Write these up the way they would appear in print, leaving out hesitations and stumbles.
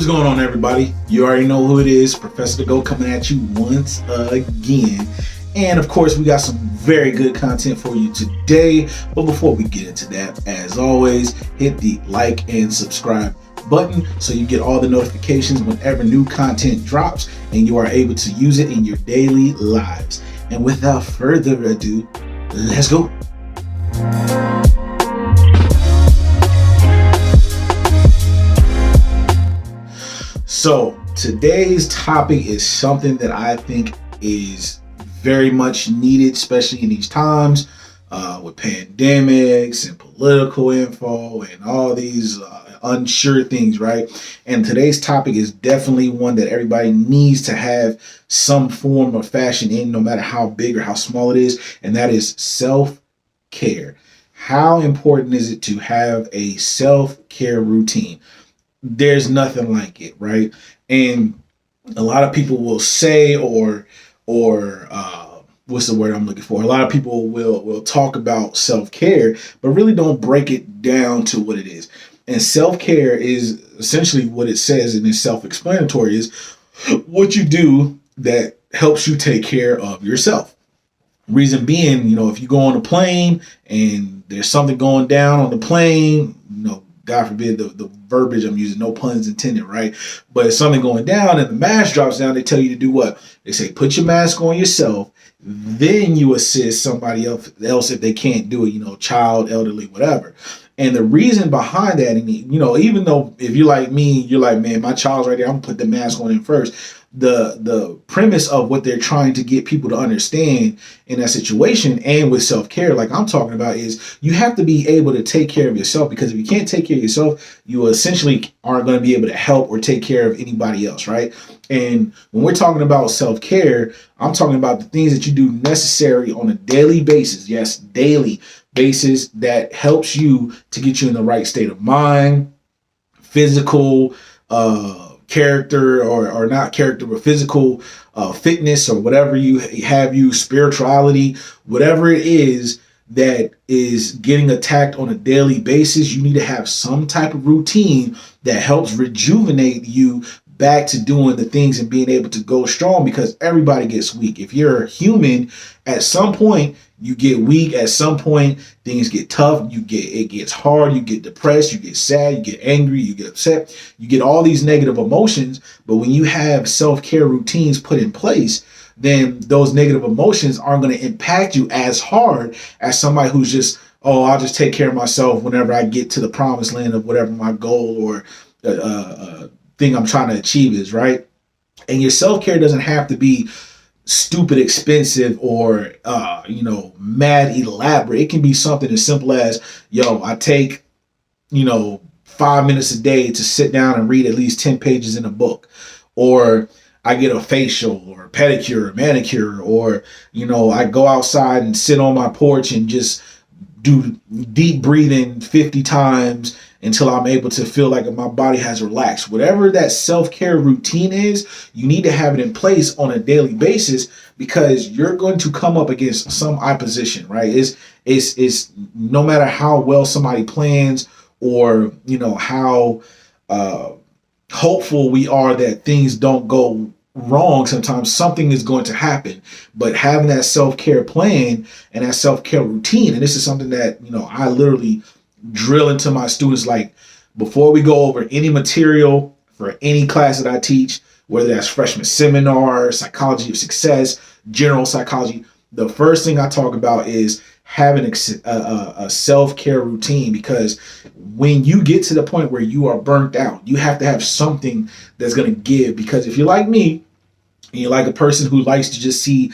What's going on, everybody? You already know who it is. Professor To Go coming at you once again. And of course, we got some very good content for you today. But before we get into that, as always, hit the like and subscribe button so you get all the notifications whenever new content drops and you are able to use it in your daily lives. And without further ado, let's go. So today's topic is something that I think is very much needed, especially in these times with pandemics and political info and all these unsure things, right? And today's topic is definitely one that everybody needs to have some form of fashion in, no matter how big or how small it is, and that is self-care. How important is it to have a self-care routine? There's nothing like it, right? And a lot of people will say, or what's the word I'm looking for? A lot of people will talk about self-care, but really don't break it down to what it is. And self-care is essentially what it says, and it's self-explanatory, is what you do that helps you take care of yourself. Reason being, if you go on a plane and there's something going down on the plane, God forbid the verbiage I'm using, no puns intended, right? But if something going down and the mask drops down, they tell you to do what? They say, put your mask on yourself, then you assist somebody else if they can't do it, child, elderly, whatever. And the reason behind that, and even though if you're like me, you're like, man, my child's right there, I'm gonna put the mask on him first. The premise of what they're trying to get people to understand in that situation and with self-care, like I'm talking about, is you have to be able to take care of yourself, because if you can't take care of yourself, you essentially aren't going to be able to help or take care of anybody else, right? And when we're talking about self-care, I'm talking about the things that you do necessary on a daily basis. Yes, daily basis, that helps you to get you in the right state of mind, physical, character, or not character, but physical fitness, or whatever you have, spirituality, whatever it is that is getting attacked on a daily basis. You need to have some type of routine that helps rejuvenate you back to doing the things and being able to go strong, because everybody gets weak. If you're human, at some point you get weak. At some point things get tough. It gets hard. You get depressed. You get sad. You get angry. You get upset. You get all these negative emotions. But when you have self-care routines put in place, then those negative emotions aren't going to impact you as hard as somebody who's just, I'll just take care of myself whenever I get to the promised land of whatever my goal or thing I'm trying to achieve is, right? And your self-care doesn't have to be stupid expensive or mad elaborate. It can be something as simple as, I take 5 minutes a day to sit down and read at least 10 pages in a book, or I get a facial or pedicure or manicure, or I go outside and sit on my porch and just do deep breathing 50 times until I'm able to feel like my body has relaxed. Whatever that self-care routine is, you need to have it in place on a daily basis, because you're going to come up against some opposition, right? It's no matter how well somebody plans, or how hopeful we are that things don't go wrong, sometimes something is going to happen. But having that self-care plan and that self-care routine, and this is something that I literally drill into my students, like before we go over any material for any class that I teach, whether that's freshman seminar, psychology of success, general psychology, the first thing I talk about is having a self-care routine. Because when you get to the point where you are burnt out, you have to have something that's going to give. Because if you're like me, and you're like a person who likes to just see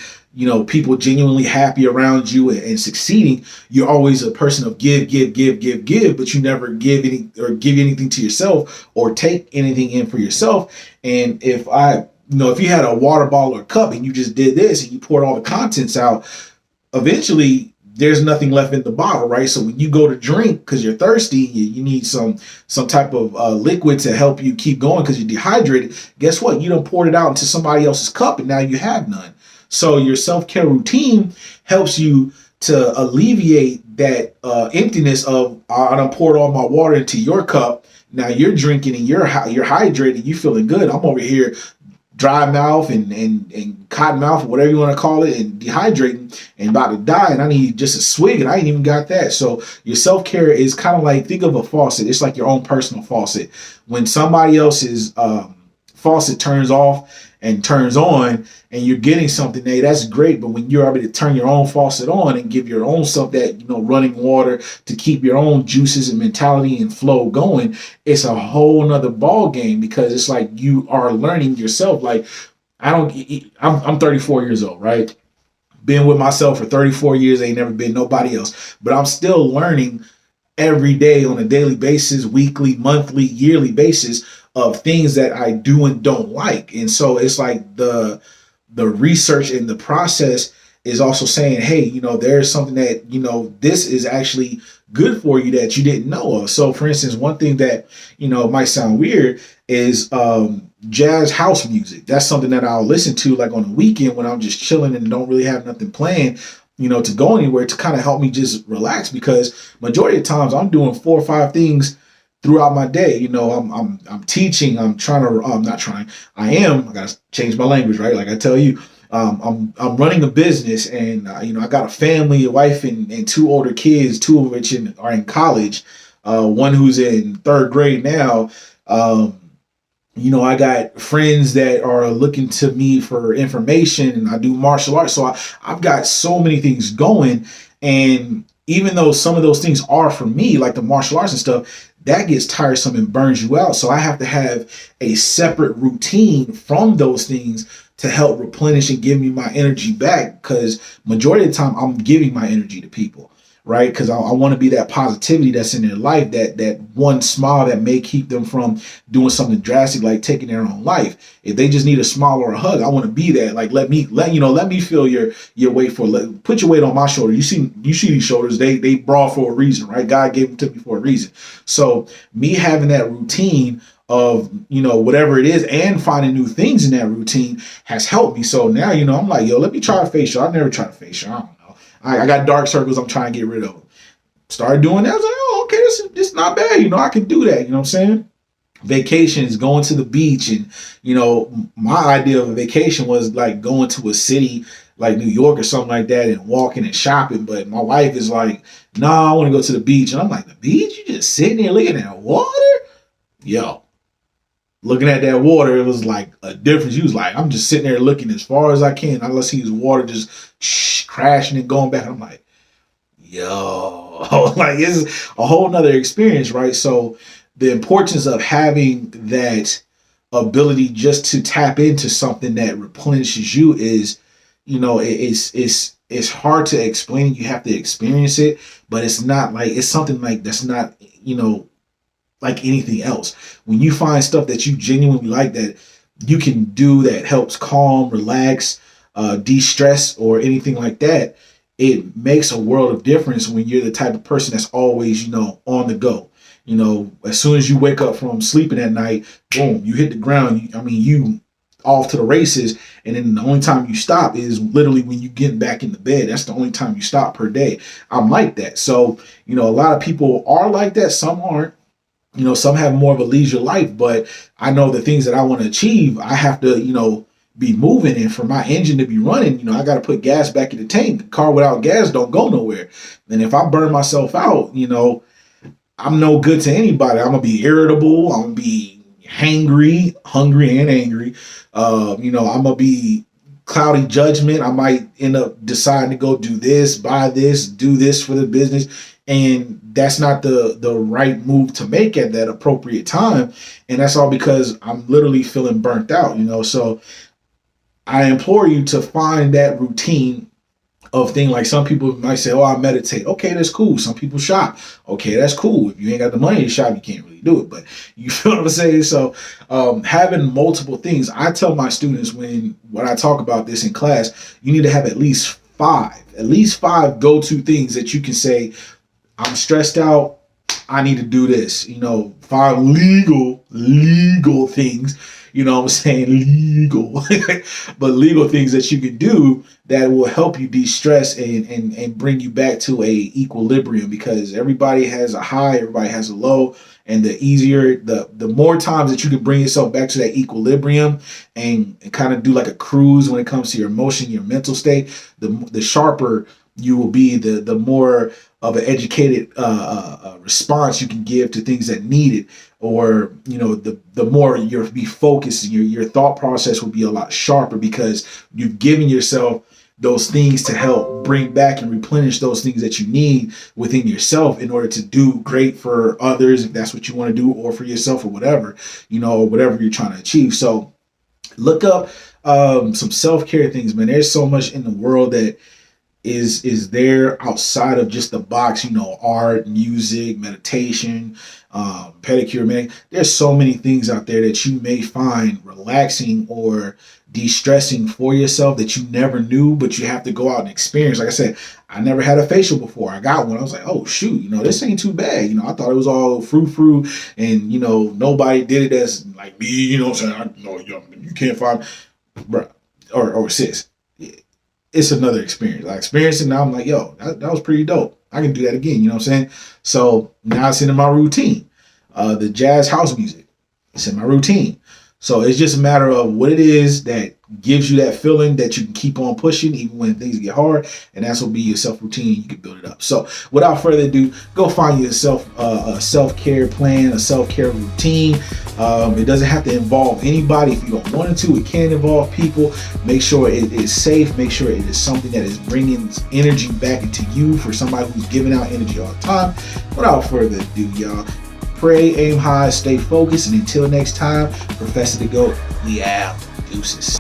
people genuinely happy around you and succeeding, you're always a person of give, but you never give anything to yourself or take anything in for yourself. And if you had a water bottle or cup and you just did this and you poured all the contents out, eventually there's nothing left in the bottle, right? So when you go to drink because you're thirsty, you need some type of liquid to help you keep going because you're dehydrated. Guess what? You done poured it out into somebody else's cup and now you have none. So your self-care routine helps you to alleviate that emptiness of I done poured all my water into your cup. Now you're drinking and you're hydrated, you feeling good. I'm over here dry mouth and cotton mouth, or whatever you want to call it, and dehydrating and about to die, and I need just a swig, and I ain't even got that. So your self-care is kind of like, think of a faucet. It's like your own personal faucet. When somebody else's faucet turns off and turns on and you're getting something, hey, that's great. But when you're able to turn your own faucet on and give your own self that, running water to keep your own juices and mentality and flow going, it's a whole nother ball game, because it's like you are learning yourself. Like, I'm 34 years old, right? Been with myself for 34 years, ain't never been nobody else, but I'm still learning every day on a daily basis, weekly, monthly, yearly basis of things that I do and don't like. And so it's like the research and the process is also saying, hey, there's something that, this is actually good for you that you didn't know of. So for instance, one thing that, might sound weird is jazz house music. That's something that I'll listen to like on the weekend when I'm just chilling and don't really have nothing planned, to go anywhere, to kind of help me just relax, because majority of times I'm doing 4 or 5 things throughout my day. I'm teaching, I'm trying to, not trying, I gotta change my language, right? Like I tell you, I'm running a business, and I got a family, a wife, and 2 older kids, 2 of which are in college, one who's in 3rd grade now. I got friends that are looking to me for information, and I do martial arts. So I've got so many things going. And even though some of those things are for me, like the martial arts and stuff, that gets tiresome and burns you out. So I have to have a separate routine from those things to help replenish and give me my energy back, because majority of the time I'm giving my energy to people, right? Because I want to be that positivity that's in their life, that one smile that may keep them from doing something drastic like taking their own life. If they just need a smile or a hug, I want to be that. Like, let me feel your weight put your weight on my shoulder. You see these shoulders, they broad for a reason, right? God gave them to me for a reason. So me having that routine of whatever it is and finding new things in that routine has helped me. So now I'm like, let me try a facial. I've never tried a facial. I don't know. I got dark circles I'm trying to get rid of. Started doing that. I was like, oh, okay, this is not bad. I can do that. You know what I'm saying? Vacations, going to the beach. And, my idea of a vacation was like going to a city like New York or something like that and walking and shopping. But my wife is like, nah, I want to go to the beach. And I'm like, the beach? You just sitting there looking at water? Yo. Looking at that water, it was like a difference. He was like, I'm just sitting there looking as far as I can. All I see is water just crashing and going back. I'm like, yo, like it's a whole nother experience, right? So the importance of having that ability just to tap into something that replenishes you is, it's hard to explain. You have to experience it, but it's not like, it's something like that's not, like anything else. When you find stuff that you genuinely like, that you can do, that helps calm, relax, de-stress, or anything like that, it makes a world of difference when you're the type of person that's always, on the go. As soon as you wake up from sleeping at night, boom, you hit the ground. You off to the races. And then the only time you stop is literally when you get back in the bed. That's the only time you stop per day. I'm like that. So, a lot of people are like that. Some aren't. Some have more of a leisure life, but I know the things that I want to achieve, I have to, be moving. And for my engine to be running, I got to put gas back in the tank. The car without gas don't go nowhere. And if I burn myself out, I'm no good to anybody. I'm going to be irritable. I'm going to be hungry and angry. I'm going to be cloudy judgment. I might end up deciding to go do this, buy this, do this for the business. And that's not the right move to make at that appropriate time. And that's all because I'm literally feeling burnt out, So I implore you to find that routine of thing. Like some people might say, oh, I meditate. Okay, that's cool. Some people shop. Okay, that's cool. If you ain't got the money to shop, you can't really do it. But you feel what I'm saying? So having multiple things, I tell my students when I talk about this in class, you need to have at least five go-to things that you can say, I'm stressed out, I need to do this. 5 legal things, you know what I'm saying, legal, but legal things that you can do that will help you de-stress and bring you back to a equilibrium, because everybody has a high, everybody has a low. And the easier, the more times that you can bring yourself back to that equilibrium and kind of do like a cruise when it comes to your emotion, your mental state, the sharper you will be, the more of an educated response you can give to things that need it. Or, you know, the more you'll be focused, and your thought process will be a lot sharper, because you've given yourself those things to help bring back and replenish those things that you need within yourself in order to do great for others, if that's what you want to do, or for yourself, or whatever, you know, whatever you're trying to achieve. So look up some self-care things, man. There's so much in the world that is there outside of just the box, you know, art, music, meditation, pedicure, man. There's so many things out there that you may find relaxing or de-stressing for yourself that you never knew, but you have to go out and experience. Like I said, I never had a facial before. I got one. I was like, oh shoot, you know, this ain't too bad. You know, I thought it was all frou-frou, and you know, nobody did it as like me. You know what I'm saying? You can't find, bro, or sis. It's another experience. I experienced it now. I'm like, yo, that was pretty dope. I can do that again. You know what I'm saying? So now it's in my routine. The jazz house music, it's in my routine. So it's just a matter of what it is that gives you that feeling that you can keep on pushing even when things get hard, and that's what be your self routine. You can build it up. So without further ado, go find yourself a self-care plan, a self-care routine. It doesn't have to involve anybody. If you don't want it to, it can involve people. Make sure it is safe. Make sure it is something that is bringing energy back into you, for somebody who's giving out energy all the time. Without further ado, y'all, pray, aim high, stay focused, and until next time, Professor the Goat, we out. Deuces.